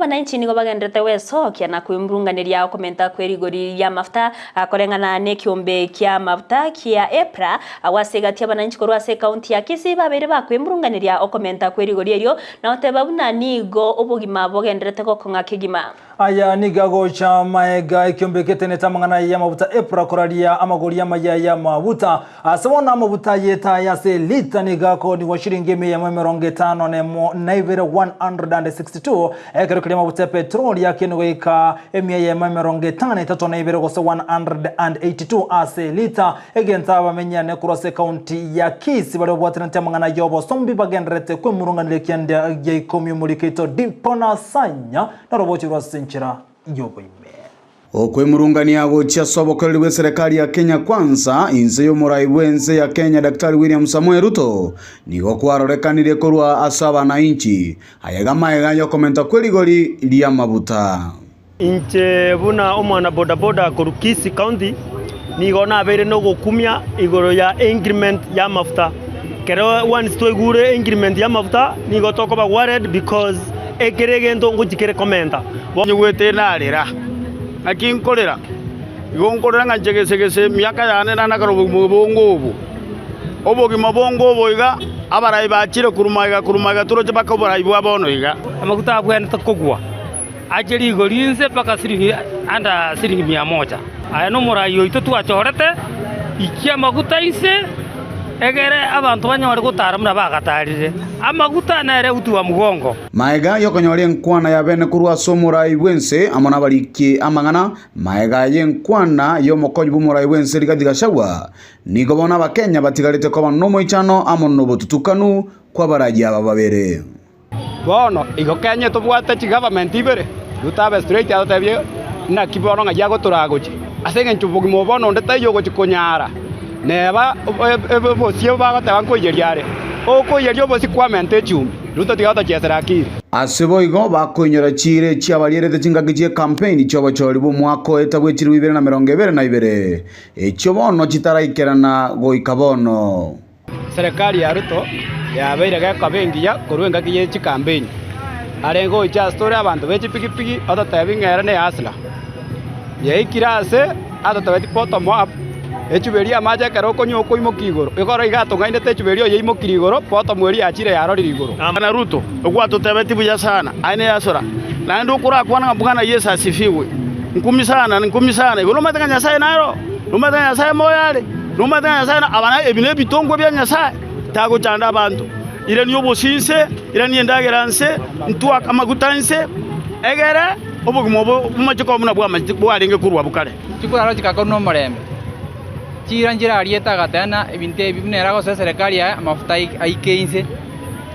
Wananchi nigo bagendete wecokia na kwimurunganiria komenta kwirigori ya mafuta akorengana ne kiombe kia mafuta kia EPRA awasigatia wananchi korwa se county ya Kisii babere bakwimurunganiria okomenta kwirigori erio na otebabuna nigo obogima bogenderete gokonga kigima aya nigago cha maega kiombe ketene tamangana ya mafuta EPRA koraria amagori ya mafuta asabona mafuta yeta ya se lita nigako ni wa shilingi 150 ne naivere 162 ekero mafuta petroli yake ngoika emia mameronge tane tato na ibere gosa 182 ase lita egenta bamenya ne kurose county ya Kisii bale bwatana tamangana yobo sombi bagendrete kwe murunganire kyande ya ikomi muliketo dipona sanya na robochi rwa senchira yobo ime okwe murungania gocha sobokoreri we serikali ya Kenya Kwanza inze yo murai wenze ya Kenya Daktari William Samuel Ruto nigo kwarorekanire korwa asaba na inchi ayaga maega yo komenta kwirigori lia mabuta inche buna omwana boda boda Kisii county nigo na bere no gokumia igoro ya increment ya mafuta kero once to igure increment ya mafuta nigo toko ba worried because ekeregento ngujikere komenta nyugwete narira akinkorera igonkorera ngajegese myaka yane na karobo mubongo obogima bongo boiga abarai bachire kurumaga turoje bakobora ibwa bono iga amaguta agwene takogwa ajeri gorinze paka siringi anda siringi 100 aya no morayo ito twachorete ikia maguta ise egere abantu banyore gutara muna bagatarire amaguta nere utuwa mugongo maega yokonyore nkwana ya bene kurwa somurai wense amona bariki amangana maega yenkwana yomokonyi bumurai wense rigadigashawa nigo bona bakenya batigarite ko banomo ichano amono botutukanu kwa baraji aba babere bono igo Kenya tubwate chi government ibere dutabe straight out ebye na kibono ngajago turagochi asenge nchubugi mo bono ndeta yogo chikonyara neba bosio bagote bankoyeriare okoyerio bosi kwamente chumbi Ruto tigata cheserakiri asebo igo bakoinyora chire chiabarierete chingagije campaign chobo chori bo mwako etagwechiri 2022 echo bono chitaraikirana goikabono serikali ya Ruto yabeire gakabengiya korwenga kiye chi campaign arengo icha story abantu bechi piki ototabingera ne asla yeikirase atotabeti bottom up echuberia maja karo konyo koimo kigoro igoro igato ngaine techuberio yeimo kirigoro poto mweri achire yarori rigoro na Ruto ogwato tebeti buya sana aine yasora na ndo kura kwana bwana Yesu asifiwe nkumi sana igolo matanga nyasaye naro lumatanga nyasaye moyale lumatanga nyasaye abana ebine bitongo bya nyasaye tago chanda abantu ile niyo bosinse ile ni endageranse ntua amagutanse egere obugimo bumachiko muna bwa arenge kurwa bukare chikura chikako no morembe chira njira arieta gatana ebinte bibunera go serikali ya mafuta aikeinse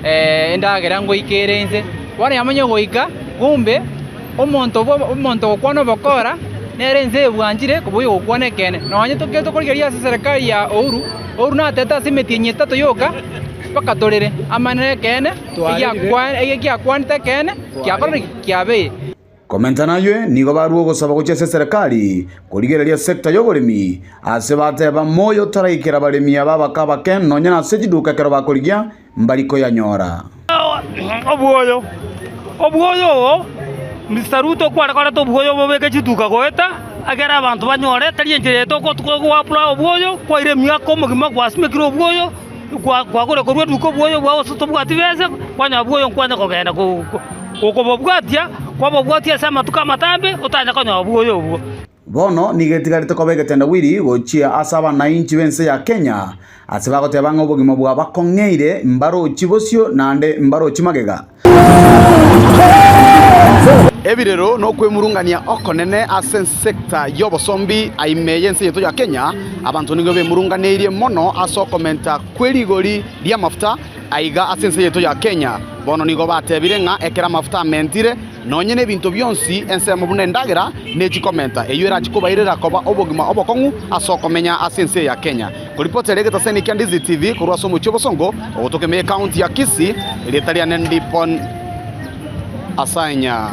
endagera ngo ikerense wari yamenye goika kumbe omonto kwano bokora nerenze bwanjire kubuyo gukwane kene nonye toketo kurigeria serikali ya Uhuru na teta simeti nyetato yoka paka torere amane kene ya kwante kene kyakorre kyabe komenta nayo nigo baruo gosaba gochese serikali kurigereria sekta yogorimi ase bateba moyo taraikera baremi ababaka ken nonya na sejiduka kero bakorigia mbariko ya nyora obuoyo Mr. Ruto kwara to buoyo bobeke chiduka goeta agera abantu banyore tari njire to ko apla obuoyo kwa ire myako mugima kwasime kiro obuoyo kwa gore korwe duko buoyo bwa soto bwativeze kwanya buoyo kwanya kogenda ko bobwatia kwa bobwatia sama tukamatambe utanya konya obuoyo obuo bono nigetigarite kobegetenda wiri gochia asaba na inchi bense ya Kenya asibago tebango bogimo bwa bakongeire mbaro chibosio nande mbaro chimagega ebirero no kwemurungania okonene asen sector yobosombi aimeyense yeto ya Kenya abantu nigo bemurunganirie mono aso komenta kwirigori lia mafuta aiga asense yeto ya Kenya bono nigo batebire nga ekera mafuta mentire nonyene bintu byonsi ense mubune ndagera nechi komenta eyo era chikubairira koba obogima obokongu aso komenya asense ya Kenya kuripota regeta seni Kandizi TV kurwa somo chobosongo otoke me county ya Kisii iletalia ndipon asanya